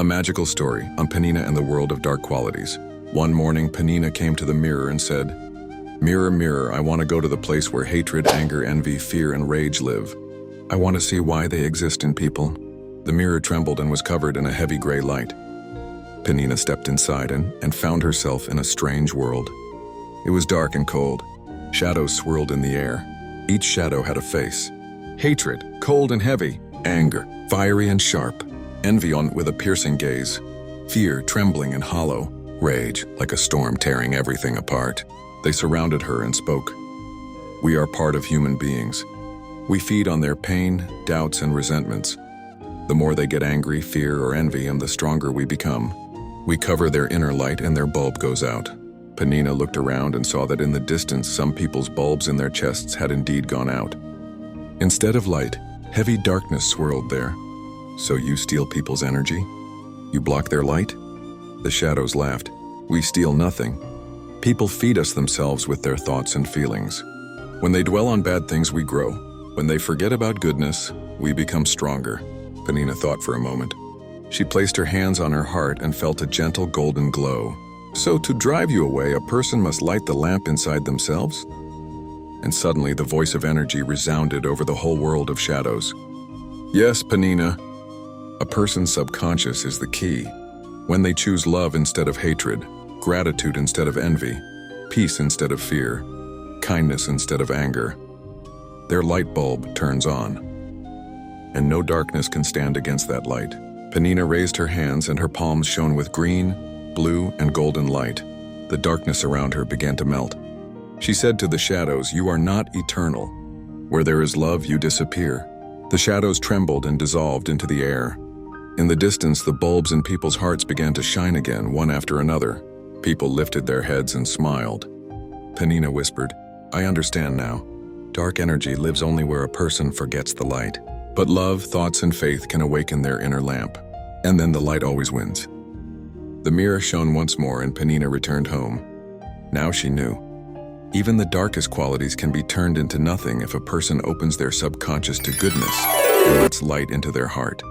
A magical story on Penina and the world of dark qualities. One morning, Penina came to the mirror and said, "Mirror, mirror, I want to go to the place where hatred, anger, envy, fear, and rage live. I want to see why they exist in people." The mirror trembled and was covered in a heavy gray light. Penina stepped inside and found herself in a strange world. It was dark and cold. Shadows swirled in the air. Each shadow had a face. Hatred, cold and heavy. Anger, fiery and sharp. Envy with a piercing gaze. Fear, trembling and hollow. Rage, like a storm tearing everything apart. They surrounded her and spoke. "We are part of human beings. We feed on their pain, doubts, and resentments. The more they get angry, fear, or envy, and the stronger we become. We cover their inner light and their bulb goes out." Penina looked around and saw that in the distance some people's bulbs in their chests had indeed gone out. Instead of light, heavy darkness swirled there. "So you steal people's energy? You block their light?" The shadows laughed. "We steal nothing. People feed us themselves with their thoughts and feelings. When they dwell on bad things, we grow. When they forget about goodness, we become stronger." Penina thought for a moment. She placed her hands on her heart and felt a gentle golden glow. "So to drive you away, a person must light the lamp inside themselves?" And suddenly the voice of energy resounded over the whole world of shadows. "Yes, Penina. A person's subconscious is the key. When they choose love instead of hatred, gratitude instead of envy, peace instead of fear, kindness instead of anger, their light bulb turns on. And no darkness can stand against that light." Penina raised her hands and her palms shone with green, blue, and golden light. The darkness around her began to melt. She said to the shadows, "You are not eternal. Where there is love, you disappear." The shadows trembled and dissolved into the air. In the distance, the bulbs in people's hearts began to shine again, one after another. People lifted their heads and smiled. Penina whispered, "I understand now. Dark energy lives only where a person forgets the light. But love, thoughts, and faith can awaken their inner lamp. And then the light always wins." The mirror shone once more and Penina returned home. Now she knew. Even the darkest qualities can be turned into nothing if a person opens their subconscious to goodness and lets light into their heart.